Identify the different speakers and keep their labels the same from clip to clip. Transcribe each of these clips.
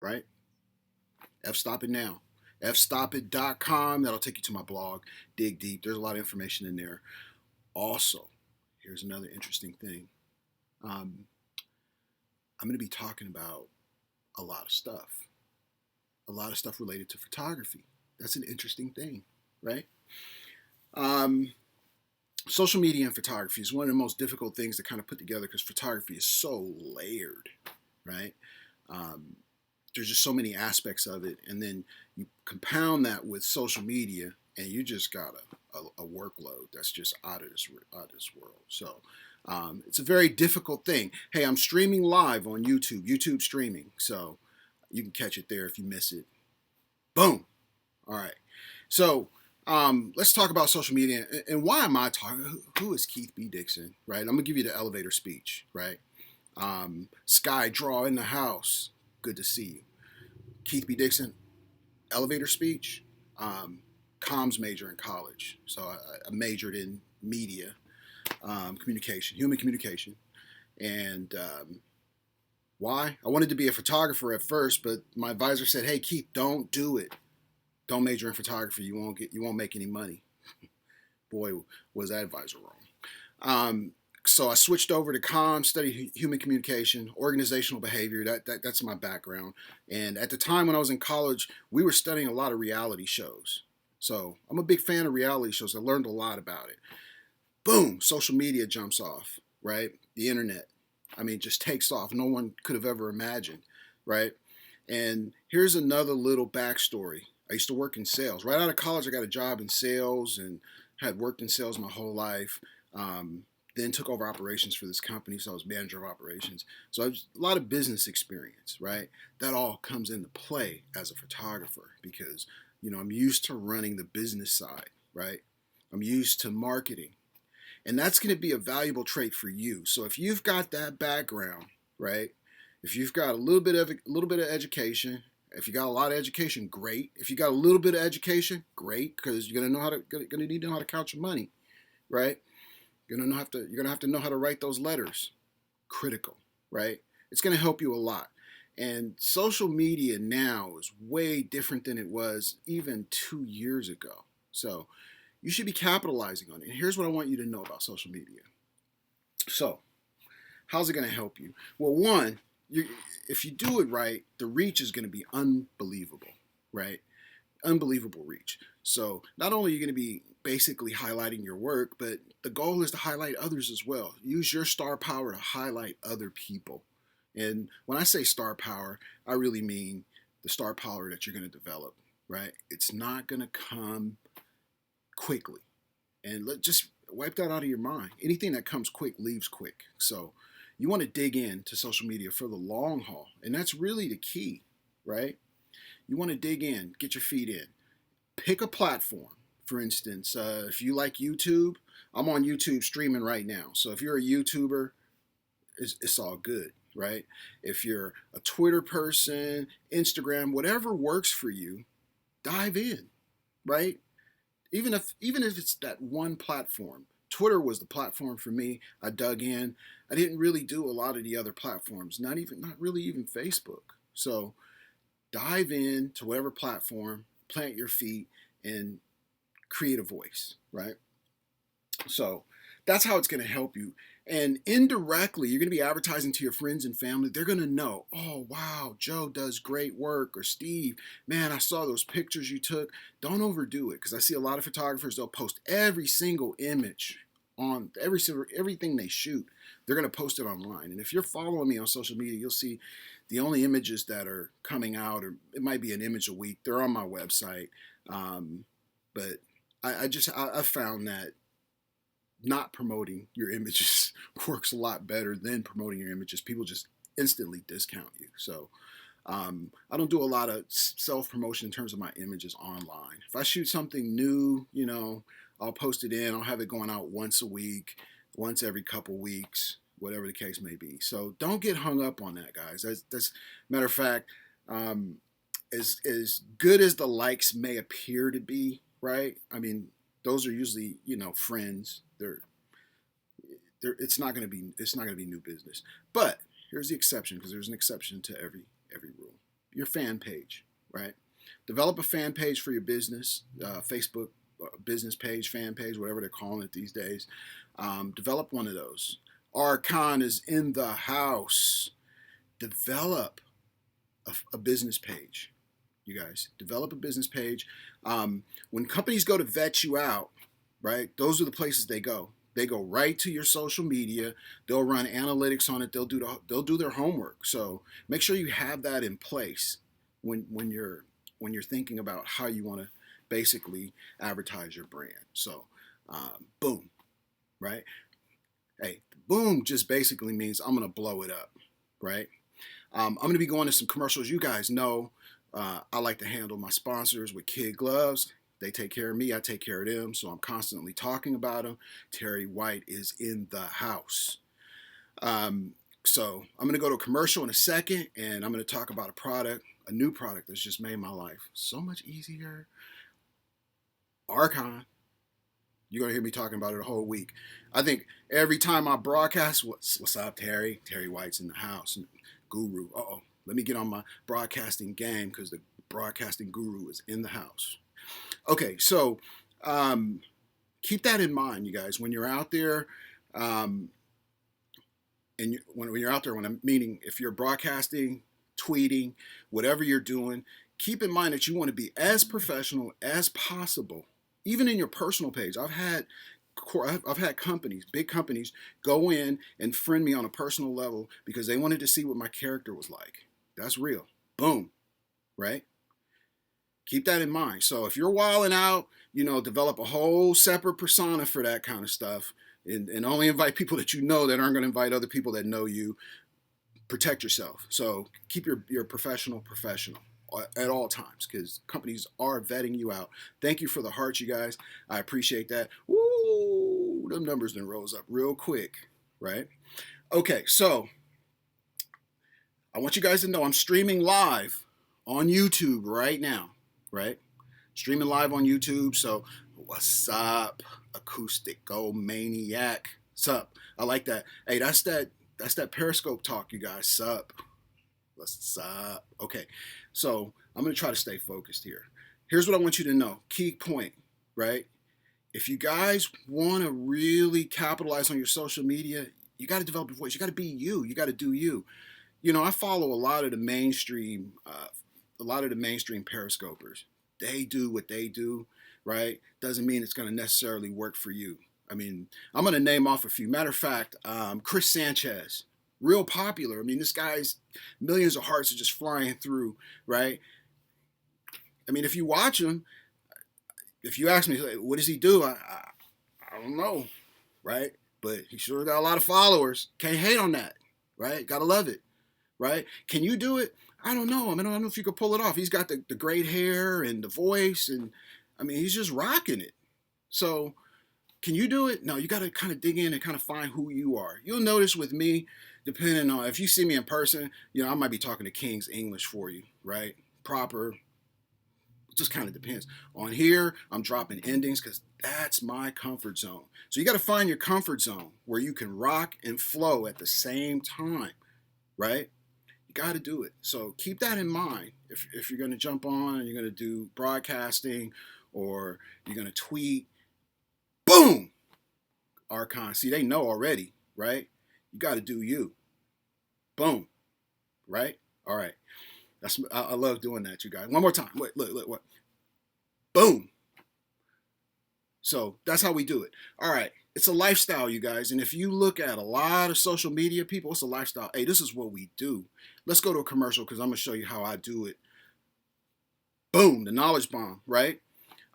Speaker 1: right? F-stop it now. fstopit.com. That'll take you to my blog. Dig deep. There's a lot of information in there. Also, here's another interesting thing. Um, I'm going to be talking about a lot of stuff, a lot of stuff related to photography. That's an interesting thing, right? Um, Social media and photography is one of the most difficult things to kind of put together because photography is so layered, right? Um, there's just so many aspects of it, and then you compound that with social media, and you just got a workload that's just out of this world. So it's a very difficult thing. Hey, I'm streaming live on YouTube, YouTube streaming, so you can catch it there if you miss it. Boom. All right. So let's talk about social media and why am I talking? Who is Keith B. Dixon? Right. I'm gonna give you the elevator speech. Right. Sky Draw in the house. Good to see you. Keith B. Dixon, elevator speech, um, comms major in college. So I majored in media, communication, human communication. And why? I wanted to be a photographer at first, but my advisor said, "Hey, Keith, don't do it. Don't major in photography. You won't make any money." Boy, was that advisor wrong. So I switched over to comms, studied human communication, organizational behavior. That's my background. And at the time when I was in college, we were studying a lot of reality shows. So I'm a big fan of reality shows. I learned a lot about it. Boom, social media jumps off, right? The internet. I mean, just takes off. No one could have ever imagined, right? And here's another little backstory. I used to work in sales. Right out of college, I got a job in sales and had worked in sales my whole life. Then took over operations for this company, so I was manager of operations. So I have a lot of business experience, right? That all comes into play as a photographer because I'm used to running the business side, right? I'm used to marketing, and that's going to be a valuable trait for you. So if you've got that background, right? If you've got a little bit of education, if you got a lot of education, great. If you got a little bit of education, great, because you're gonna need to know how to count your money, right? You're gonna have to know how to write those letters. Critical, right? It's gonna help you a lot. And social media now is way different than it was even 2 years ago. So you should be capitalizing on it. And here's what I want you to know about social media. So, how's it going to help you? Well, one, if you do it right, the reach is going to be unbelievable, right? Unbelievable reach. So, not only are you going to be basically highlighting your work, but the goal is to highlight others as well. Use your star power to highlight other people. And when I say star power, I really mean the star power that you're going to develop, right? It's not going to come quickly. And just wipe that out of your mind. Anything that comes quick leaves quick. So you want to dig into social media for the long haul. And that's really the key, right? You want to dig in, get your feet in. Pick a platform. For instance, if you like YouTube, I'm on YouTube streaming right now. So if you're a YouTuber, it's all good, right? If you're a Twitter person, Instagram, whatever works for you, dive in, right? Even if it's that one platform. Twitter was the platform for me. I dug in. I didn't really do a lot of the other platforms, not really even Facebook. So dive in to whatever platform, plant your feet, and create a voice, right? So that's how it's going to help you. And indirectly, you're going to be advertising to your friends and family. They're going to know, oh, wow, Joe does great work. Or Steve, man, I saw those pictures you took. Don't overdo it because I see a lot of photographers, they'll post every single image on everything they shoot. They're going to post it online. And if you're following me on social media, you'll see the only images that are coming out, or it might be an image a week. They're on my website. But I found that not promoting your images works a lot better than promoting your images. People just instantly discount you. So I don't do a lot of self promotion in terms of my images online. If I shoot something new, I'll post it in. I'll have it going out once a week, once every couple weeks, whatever the case may be. So don't get hung up on that, guys. That's matter of fact, um, as good as the likes may appear to be, right? I mean, those are usually friends. It's not going to be new business. But here's the exception, because there's an exception to every rule. your fan page, right? Develop a fan page for your business, Facebook business page, fan page, whatever they're calling it these days. Develop one of those. Archon is in the house. Develop a business page, you guys. Develop a business page. When companies go to vet you out, right, those are the places they go. They go right to your social media. They'll run analytics on it. They'll do their homework. So make sure you have that in place when you're thinking about how you want to basically advertise your brand. So boom, right? Hey, boom just basically means I'm gonna blow it up, right? I'm gonna be going to some commercials. You guys know I like to handle my sponsors with kid gloves. They take care of me, I take care of them, so I'm constantly talking about them. Terry White is in the house. So I'm going to go to a commercial in a second, and I'm going to talk about a new product that's just made my life so much easier. Archon. You're going to hear me talking about it a whole week. I think every time I broadcast, what's up, Terry? Terry White's in the house. Guru. Uh-oh. Let me get on my broadcasting game because the broadcasting guru is in the house. Okay, so keep that in mind, you guys, when you're out there. When you're out there, when I'm meaning if you're broadcasting, tweeting, whatever you're doing, keep in mind that you want to be as professional as possible, even in your personal page. I've had companies, big companies, go in and friend me on a personal level because they wanted to see what my character was like. That's real. Boom, right? Keep that in mind. So if you're wilding out, develop a whole separate persona for that kind of stuff, and only invite people that you know that aren't going to invite other people that know you. Protect yourself. So keep your professional at all times because companies are vetting you out. Thank you for the hearts, you guys. I appreciate that. Woo, them numbers then rose up real quick, right? Okay, so I want you guys to know I'm streaming live on YouTube right now, right? Streaming live on YouTube. So what's up, Acoustic Go Maniac? What's up? I like that. Hey, that's that Periscope talk, you guys. Sup? What's up? Okay, so I'm gonna try to stay focused here. Here's what I want you to know. Key point, right? If you guys want to really capitalize on your social media, you got to develop a voice. You got to be you. You got to do you. I follow a lot of the mainstream Periscopers. They do what they do, right? Doesn't mean it's going to necessarily work for you. I mean, I'm going to name off a few. Matter of fact, Chris Sanchez, real popular. I mean, this guy's millions of hearts are just flying through, right? I mean, if you watch him, if you ask me, what does he do? I don't know, right? But he sure got a lot of followers. Can't hate on that, right? Gotta love it, right? Can you do it? I don't know. I mean, I don't know if you could pull it off. He's got the great hair and the voice, and I mean, he's just rocking it. So, can you do it? No, you got to kind of dig in and kind of find who you are. You'll notice with me, depending on if you see me in person, I might be talking to King's English for you, right? Proper. It just kind of depends. On here, I'm dropping endings because that's my comfort zone. So you got to find your comfort zone where you can rock and flow at the same time, right? You got to do it. So keep that in mind. If you're going to jump on and you're going to do broadcasting or you're going to tweet, boom, Archon. See, they know already, right? You got to do you. Boom, right? All right. I love doing that, you guys. One more time. Wait, look, what? Boom. So that's how we do it. All right. It's a lifestyle, you guys. And if you look at a lot of social media people, it's a lifestyle. Hey, this is what we do. Let's go to a commercial because I'm going to show you how I do it. Boom, the knowledge bomb, right?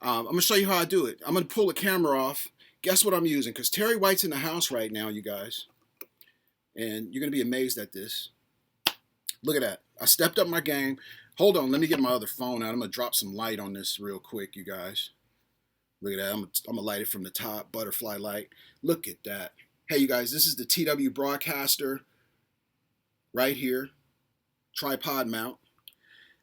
Speaker 1: I'm going to show you how I do it. I'm going to pull the camera off. Guess what I'm using? Because Terry White's in the house right now, you guys. And you're going to be amazed at this. Look at that. I stepped up my game. Hold on. Let me get my other phone out. I'm going to drop some light on this real quick, you guys. Look at that. I'm going to light it from the top. Butterfly light. Look at that. Hey, you guys. This is the TW Broadcaster right here. Tripod mount.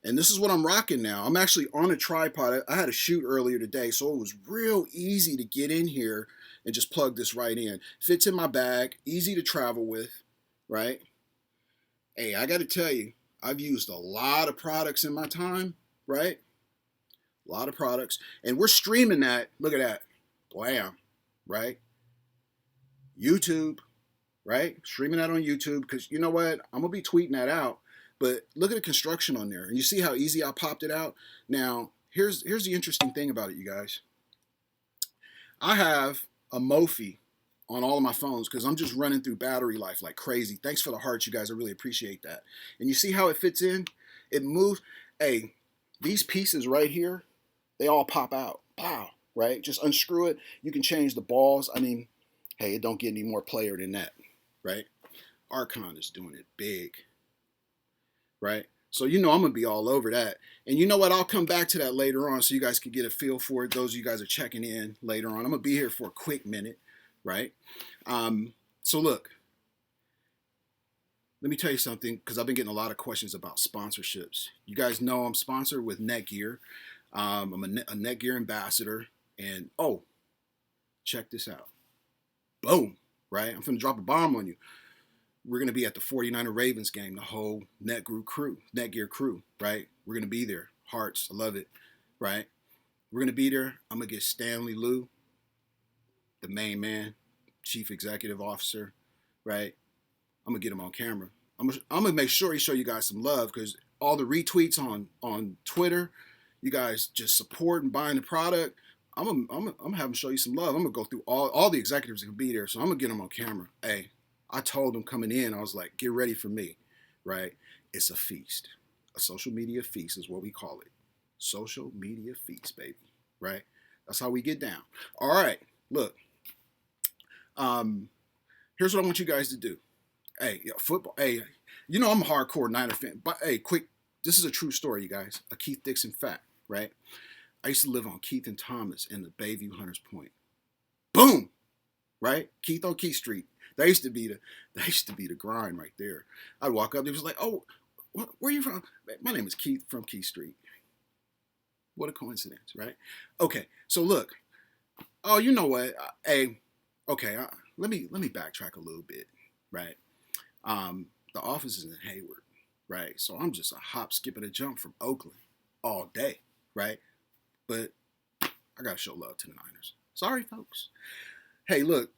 Speaker 1: And this is what I'm rocking now. I'm actually on a tripod. I had a shoot earlier today, so it was real easy to get in here and just plug this right in. Fits in my bag, easy to travel with, right? Hey, I got to tell you, I've used a lot of products in my time, right? A lot of products. And we're streaming that. Look at that. Blam, right? YouTube, right? Streaming that on YouTube because you know what? I'm going to be tweeting that out. But look at the construction on there. And you see how easy I popped it out? Now, here's the interesting thing about it, you guys. I have a Mophie on all of my phones because I'm just running through battery life like crazy. Thanks for the hearts, you guys. I really appreciate that. And you see how it fits in? It moves. Hey, these pieces right here, they all pop out. Pow, right? Just unscrew it. You can change the balls. I mean, hey, it don't get any more player than that, right? Archon is doing it big, right? So you know I'm gonna be all over that. And you know what? I'll come back to that later on so you guys can get a feel for it. Those of you guys are checking in later on. I'm gonna be here for a quick minute, right? So look, let me tell you something because I've been getting a lot of questions about sponsorships. You guys know I'm sponsored with Netgear. I'm a Netgear ambassador, and oh, check this out. Boom, right? I'm finna drop a bomb on you. We're going to be at the 49er Ravens game, the whole Netgear crew, right? We're going to be there. Hearts, I love it, right? We're going to be there. I'm going to get Stanley Liu, the main man, chief executive officer, right? I'm going to get him on camera. I'm going to make sure he show you guys some love because all the retweets on Twitter, you guys just support and buying the product. I'm going to have him show you some love. I'm going to go through all the executives that can be there, so I'm going to get them on camera. Hey, I told them coming in, I was like, get ready for me, right? It's a feast. A social media feast is what we call it. Social media feast, baby, right? That's how we get down. All right, look. Here's what I want you guys to do. Hey, football. Hey, you know I'm a hardcore Niner fan. But hey, quick, this is a true story, you guys. A Keith Dixon fact, right? I used to live on Keith and Thomas in the Bayview Hunters Point. Boom, right? Keith on Keith Street. That used to be the grind right there. I'd walk up, it was like, oh, where are you from? My name is Keith from Keith Street. What a coincidence, right? Okay, so look. Oh, you know what? Hey, okay, let me backtrack a little bit, right? The office is in Hayward, right? So I'm just a hop, skip, and a jump from Oakland all day, right? But I gotta show love to the Niners. Sorry, folks. Hey, look.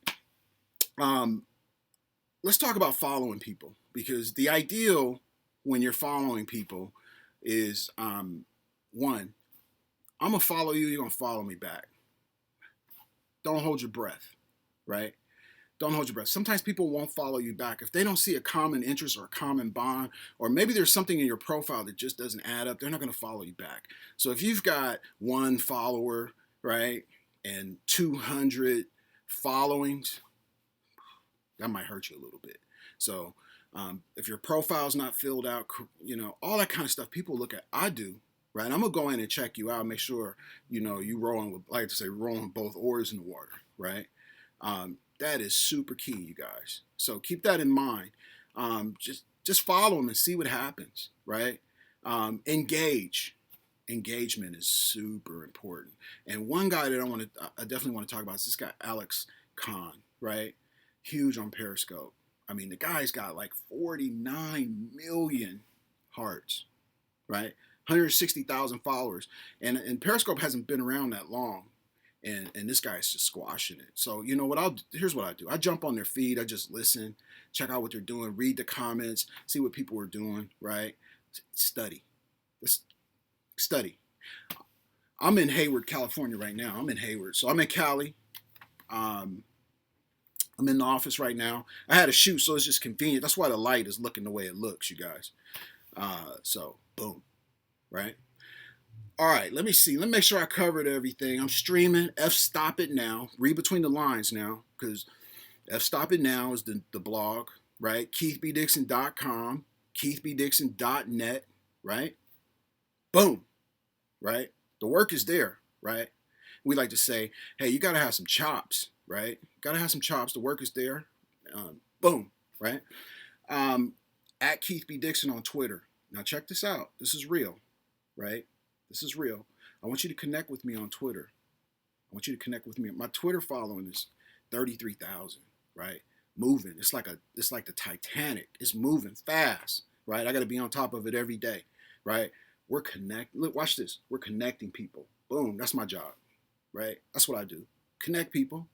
Speaker 1: Let's talk about following people because the ideal when you're following people is one, I'm gonna follow you, you're gonna follow me back. Don't hold your breath, right? Don't hold your breath. Sometimes people won't follow you back if they don't see a common interest or a common bond, or maybe there's something in your profile that just doesn't add up. They're not gonna follow you back. So if you've got one follower, right, and 200 followings, that might hurt you a little bit. So if your profile's not filled out, you know, all that kind of stuff people look at. I do, right? I'm gonna go in and check you out, make sure you know you rolling with, like to say, rolling both oars in the water, right? That is super key, you guys. So keep that in mind. Just follow them and see what happens, right? Engage. Engagement is super important. And one guy that I definitely want to talk about is this guy Alex Khan, right? Huge on Periscope. I mean, the guy's got like 49 million hearts, right? 160,000 followers. And Periscope hasn't been around that long. And this guy's just squashing it. So, you know what here's what I do. I jump on their feed, I just listen, check out what they're doing, read the comments, see what people are doing, right? Study. Study. I'm in Hayward, California right now. I'm in Hayward. So I'm in Cali. I'm in the office right now. I had a shoot, so it's just convenient. That's why the light is looking the way it looks, you guys. So, boom, right? All right, let me see. Let me make sure I covered everything. I'm streaming. Stop It Now. Read between the lines now, because Stop It Now is the blog, right? KeithBDixon.com, KeithBDixon.net, right? Boom, right? The work is there, right? We like to say, hey, you got to have some chops, right? Got to have some chops. The work is there. Boom, right? At Keith B. Dixon on Twitter. Now check this out. This is real, right? This is real. I want you to connect with me on Twitter. I want you to connect with me. My Twitter following is 33,000, right? Moving. It's like the Titanic. It's moving fast, right? I got to be on top of it every day, right? We're connect. Look, watch this. We're connecting people. Boom. That's my job, right? That's what I do. Connect people,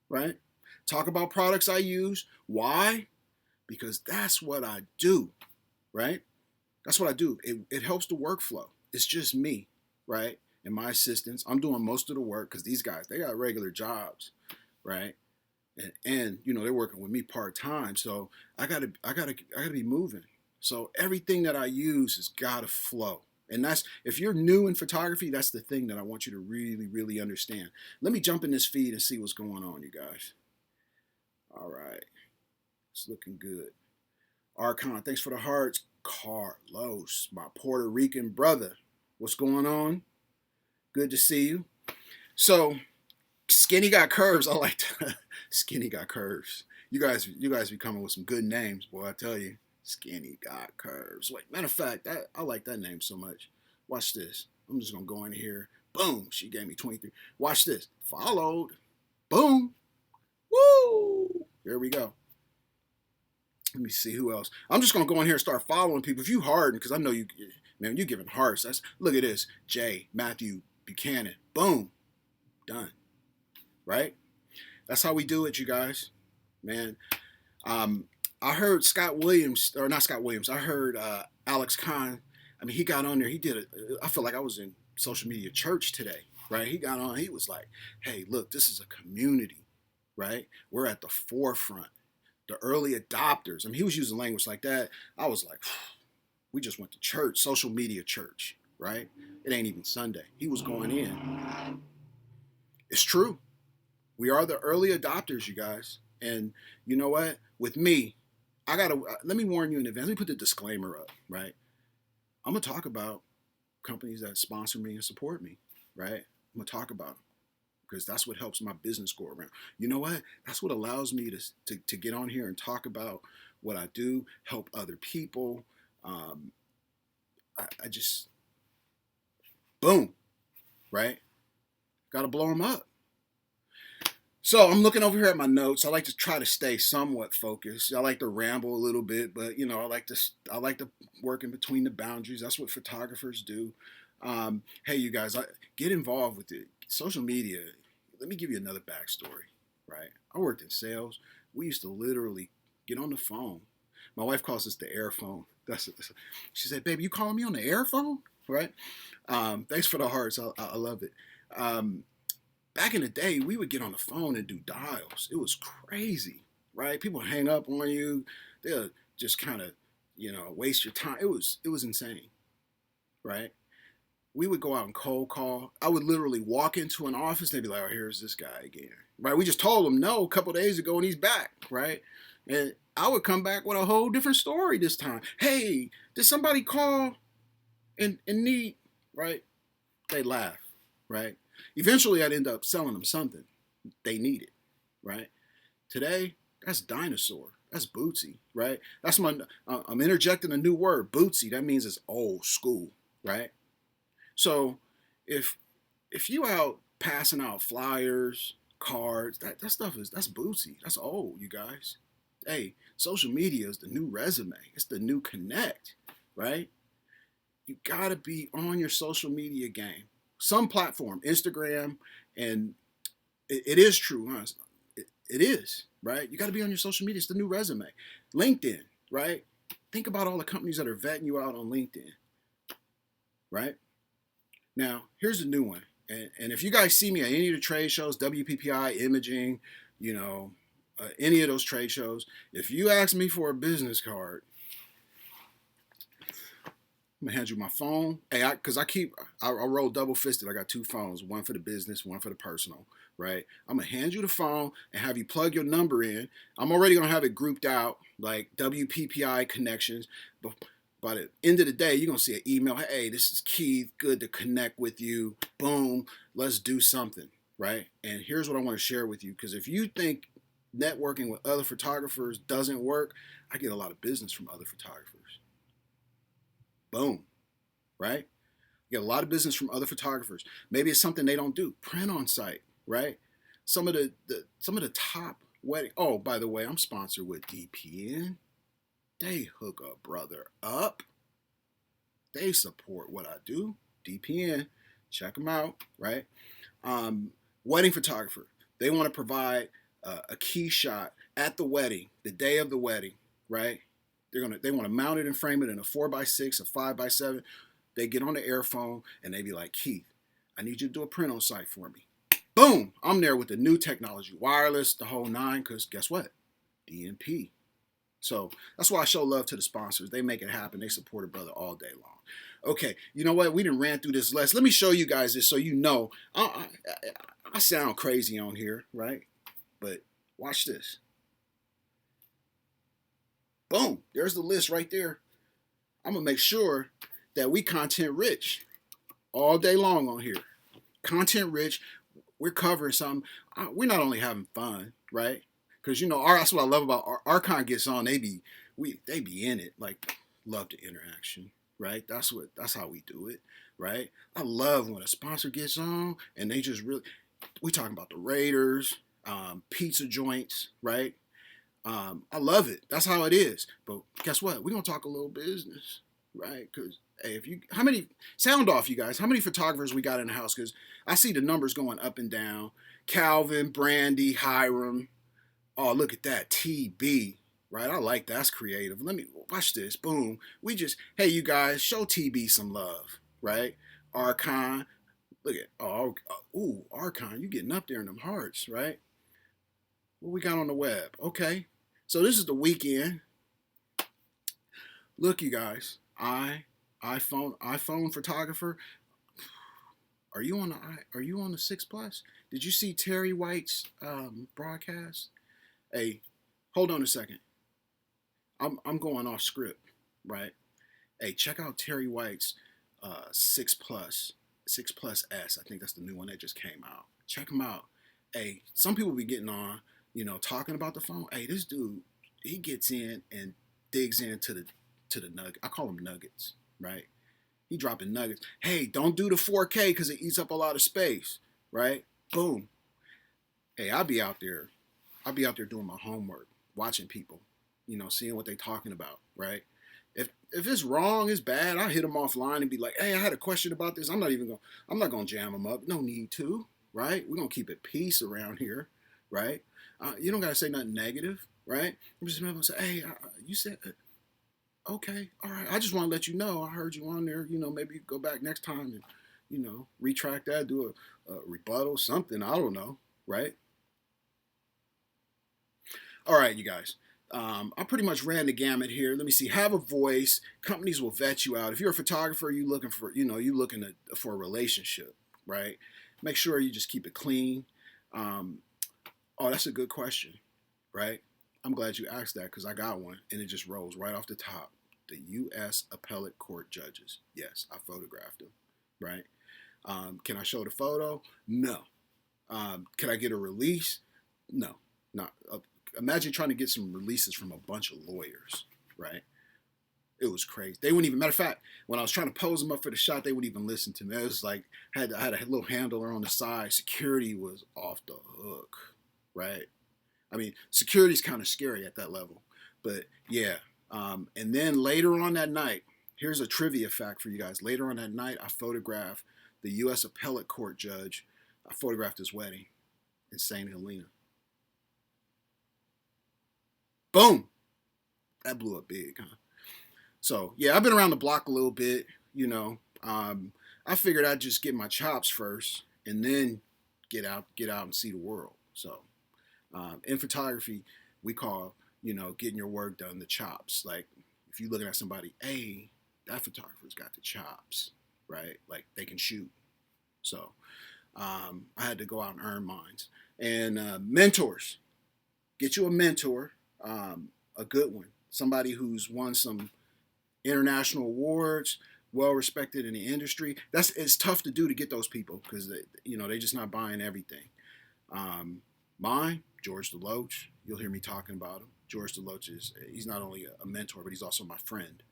Speaker 1: right? Talk about products I use. Why? Because that's what I do, right? That's what I do. It helps the workflow. It's just me, right? And my assistants. I'm doing most of the work because these guys, they got regular jobs, right? And you know, they're working with me part time. So I gotta be moving. So everything that I use has gotta flow. And that's, if you're new in photography, that's the thing that I want you to really, really understand. Let me jump in this feed and see what's going on, you guys. All right. It's looking good. Archon, thanks for the hearts. Carlos, my Puerto Rican brother. What's going on? Good to see you. So, Skinny got curves. I like that. Skinny got curves. You guys be coming with some good names, boy. I tell you. Skinny got curves. Wait, matter of fact, I like that name so much. Watch this. I'm just gonna go in here. Boom. She gave me 23. Watch this. Followed. Boom. Woo. There we go. Let me see who else. I'm just gonna go in here and start following people. If you harden, because I know you, man, you giving hearts. Look at this. Jay Matthew Buchanan. Boom. Done. Right? That's how we do it, you guys. Man. I heard Scott Williams, or not Scott Williams. I heard Alex Khan. I mean, he got on there. He did it. I feel like I was in social media church today, right? He got on. He was like, "Hey, look, this is a community, right? We're at the forefront. The early adopters." I mean, he was using language like that. I was like, we just went to church, social media church, right? It ain't even Sunday. He was going in. It's true. We are the early adopters, you guys. And you know what? With me, let me warn you in advance. Let me put the disclaimer up, right? I'm gonna talk about companies that sponsor me and support me, right? I'm gonna talk about them because that's what helps my business go around. You know what? That's what allows me to get on here and talk about what I do, help other people. I just, boom, right? Got to blow them up. So I'm looking over here at my notes. I like to try to stay somewhat focused. I like to ramble a little bit, but you know, I like to work in between the boundaries. That's what photographers do. Hey, you guys, get involved with it. Social media. Let me give you another backstory. Right, I worked in sales. We used to literally get on the phone. My wife calls this the air phone. She said, "Baby, you calling me on the air phone?" Right? Thanks for the hearts. I love it. Back in the day, we would get on the phone and do dials. It was crazy, right? People would hang up on you. They'll just kind of, waste your time. It was insane, right? We would go out and cold call. I would literally walk into an office. They'd be like, "Oh, here's this guy again," right? We just told him no a couple of days ago, and he's back, right? And I would come back with a whole different story this time. "Hey, did somebody call and need," right? They laugh, right? Eventually, I'd end up selling them something they needed, right? Today, that's dinosaur. That's bootsy, right? I'm interjecting a new word, bootsy. That means it's old school, right? So if you out passing out flyers, cards, that stuff that's bootsy. That's old, you guys. Hey, social media is the new resume. It's the new connect, right? You gotta be on your social media game. Some platform, Instagram, and it is true, huh? It is, right? You got to be on your social media. It's the new resume. LinkedIn, right? Think about all the companies that are vetting you out on LinkedIn, right? Now, here's the new one. And if you guys see me at any of the trade shows, WPPI, Imaging, any of those trade shows, if you ask me for a business card, I'm gonna hand you my phone. Hey, because I roll double fisted. I got two phones, one for the business, one for the personal, right? I'm gonna hand you the phone and have you plug your number in. I'm already gonna have it grouped out like WPPI connections. But by the end of the day, you're gonna see an email. "Hey, this is Keith. Good to connect with you. Boom. Let's do something," right? And here's what I want to share with you. Because if you think networking with other photographers doesn't work, I get a lot of business from other photographers. Boom, right? You get a lot of business from other photographers. Maybe it's something they don't do. Print on site, right? Some of the top wedding. Oh, by the way, I'm sponsored with DPN. They hook a brother up. They support what I do. DPN, check them out, right? Wedding photographer. They want to provide a key shot at the wedding, the day of the wedding, right? They want to mount it and frame it in a 4x6, a 5x7. They get on the airphone and they be like, Keith, I need you to do a print on site for me. Boom, I'm there with the new technology, wireless, the whole nine, because guess what? DNP. So that's why I show love to the sponsors. They make it happen. They support a brother all day long. Okay, you know what? We didn't ran through this list. Let me show you guys this so you know. I sound crazy on here, right? But watch this. Boom, there's the list right there. I'm going to make sure that we content rich all day long on here. Content rich. We're covering something. We're not only having fun, right? Because that's what I love about Archon gets on. They be in it. Like, love the interaction, right? That's how we do it, right? I love when a sponsor gets on and they just really. We talking about the Raiders, pizza joints, right? I love it. That's how it is. But guess what? We're gonna talk a little business, right? Because hey, how many sound off, you guys? How many photographers we got in the house? Because I see the numbers going up and down. Calvin, Brandy, Hiram. Oh, look at that. TB, right? I like that's creative. Let me watch this. Boom. Hey, you guys, show TB some love, right? Archon. Look at, Archon, you getting up there in them hearts, right? What we got on the web? Okay. So this is the weekend. Look, you guys, iPhone photographer. Are you on the 6 Plus? Did you see Terry White's broadcast? Hey, hold on a second. I'm going off script, right? Hey, check out Terry White's 6 Plus, 6 Plus S. I think that's the new one that just came out. Check him out. Hey, some people be getting on, talking about the phone. Hey, this dude, he gets in and digs into the nugget. I call them nuggets, right? He dropping nuggets. Hey, don't do the 4K because it eats up a lot of space, right? Boom. Hey, I'll be out there doing my homework, watching people, seeing what they talking about, right? If it's wrong, it's bad, I hit them offline and be like, hey, I had a question about this. I'm not gonna jam them up. No need to, right? We're gonna keep it peace around here, right? You don't gotta say nothing negative, right? I'm just gonna say, hey, you said, okay, all right. I just want to let you know I heard you on there. Maybe go back next time and retract that, do a rebuttal, something. I don't know, right? All right, you guys. I pretty much ran the gamut here. Let me see. Have a voice. Companies will vet you out. If you're a photographer, you looking for a relationship, right? Make sure you just keep it clean. That's a good question, right? I'm glad you asked that because I got one and it just rolls right off the top. The U.S. Appellate Court judges. Yes, I photographed them, right? Can I show the photo? No. Can I get a release? No, not. Imagine trying to get some releases from a bunch of lawyers, right? It was crazy. They wouldn't even, matter of fact, when I was trying to pose them up for the shot, they wouldn't even listen to me. It was like, I had a little handler on the side. Security was off the hook, right? I mean, security's kind of scary at that level. But yeah. And then later on that night, here's a trivia fact for you guys. Later on that night, I photographed the U.S. Appellate Court judge. I photographed his wedding in St. Helena. Boom! That blew up big, huh? So, yeah, I've been around the block a little bit, I figured I'd just get my chops first and then get out and see the world. So, in photography, we call, getting your work done the chops. Like, if you're looking at somebody, hey, that photographer's got the chops, right? Like, they can shoot. So, I had to go out and earn mine. And mentors. Get you a mentor. A good one, somebody who's won some international awards, well respected in the industry. It's tough to do to get those people because they just not buying everything. Mine, George DeLoach. You'll hear me talking about him. George DeLoach he's not only a mentor, but he's also my friend.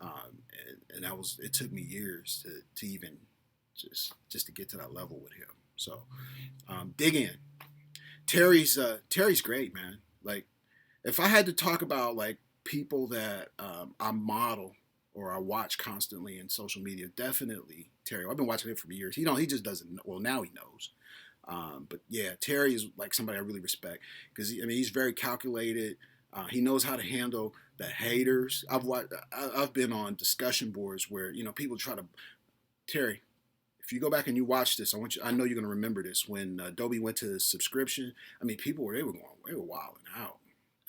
Speaker 1: And it took me years to even just to get to that level with him. So dig in. Terry's great, man. Like, if I had to talk about like people that I model or I watch constantly in social media, definitely Terry. I've been watching him for years. He just doesn't know. Well, now he knows. But yeah, Terry is like somebody I really respect because he's very calculated. He knows how to handle the haters. I've been on discussion boards where people try to Terry. If you go back and you watch this, I know you're going to remember this when Adobe went to subscription. They were wilding out.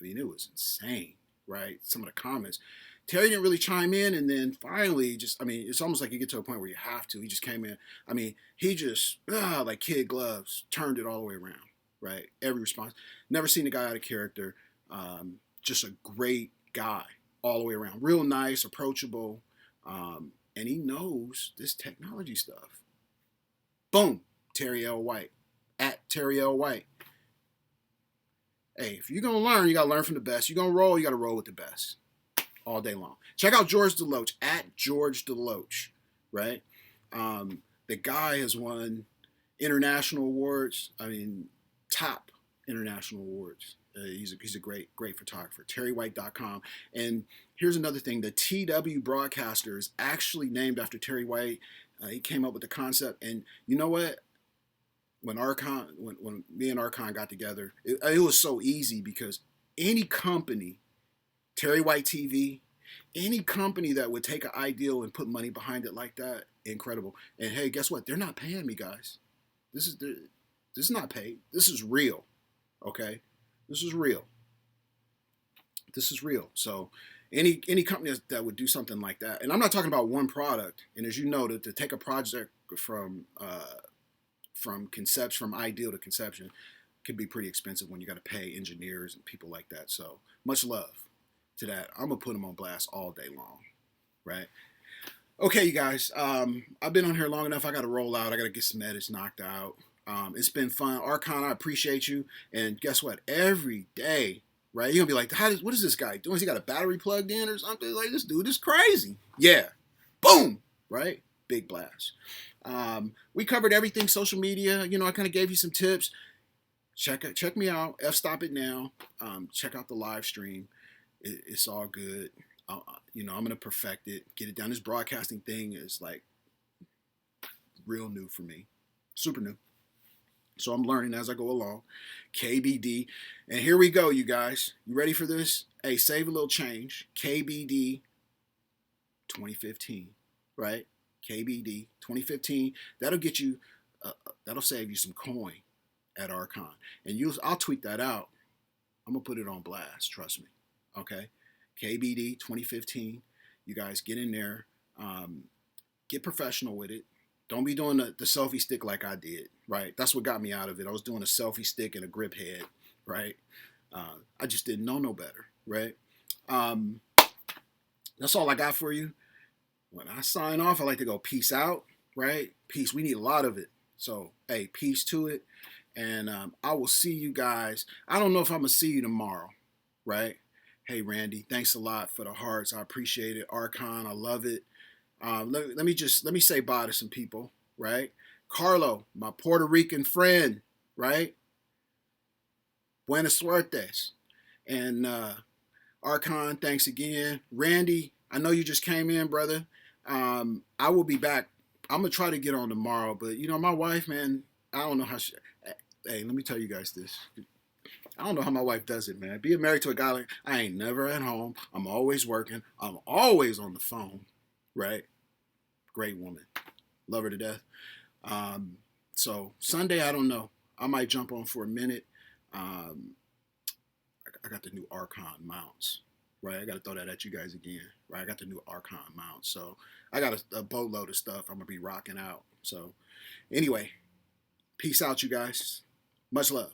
Speaker 1: It was insane, right? Some of the comments. Terry didn't really chime in, and then finally, it's almost like you get to a point where you have to. He just came in. He just like kid gloves, turned it all the way around, right? Every response. Never seen a guy out of character. Just a great guy all the way around. Real nice, approachable, and he knows this technology stuff. Boom, Terry L. White at Terry L. White. Hey, if you're gonna learn, you gotta learn from the best. You're gonna roll, you gotta roll with the best all day long. Check out George Deloach at George Deloach, right? The guy has won international awards. Top international awards. He's a great photographer. TerryWhite.com. And here's another thing: the TW broadcaster is actually named after Terry White. He came up with the concept, and you know what? When me and Archon got together, it was so easy because any company, Terry White TV, any company that would take an ideal and put money behind it like that, incredible. And hey, guess what? They're not paying me, guys. This is not paid. This is real. Okay, this is real. This is real. So any company that would do something like that, and I'm not talking about one product. And as you know, to take a project from ideal to conception can be pretty expensive when you got to pay engineers and people like that. So much love to that. I'm gonna put them on blast all day long, right? Okay, you guys. I've been on here long enough. I got to roll out. I got to get some edits knocked out. It's been fun. Archon, I appreciate you. And guess what? Every day, right? You're gonna be like, what is this guy doing? Has he got a battery plugged in or something? Like, this dude is crazy. Yeah. Boom. Right? Big blast. We covered everything social media. I kind of gave you some tips. Check me out. Stop it now. Check out the live stream. It's all good. I'm gonna perfect it. Get it down. This broadcasting thing is like real new for me. Super new. So I'm learning as I go along. KBD. And here we go, you guys. You ready for this? Hey, save a little change. KBD 2015, right? KBD 2015. That'll get you, that'll save you some coin at Archon. And I'll tweet that out. I'm going to put it on blast. Trust me. Okay? KBD 2015. You guys get in there. Get professional with it. Don't be doing the selfie stick like I did, right? That's what got me out of it. I was doing a selfie stick and a grip head, right? I just didn't know no better, right? That's all I got for you. When I sign off, I like to go peace out, right? Peace. We need a lot of it. So, hey, peace to it. And I will see you guys. I don't know if I'm going to see you tomorrow, right? Hey, Randy, thanks a lot for the hearts. I appreciate it. Archon, I love it. Let me say bye to some people, right? Carlo, my Puerto Rican friend, right? Buenas suertes. And Archon, thanks again. Randy, I know you just came in, brother. I will be back. I'm gonna try to get on tomorrow, but my wife, man, I don't know how she. Hey, let me tell you guys this. I don't know how my wife does it, man. Being married to a guy like I ain't never at home. I'm always working. I'm always on the phone. Right? Great woman. Love her to death. So Sunday, I don't know. I might jump on for a minute. I got the new Archon mounts. Right? I got to throw that at you guys again. Right? I got the new Archon mounts. So I got a boatload of stuff I'm going to be rocking out. So anyway, peace out, you guys. Much love.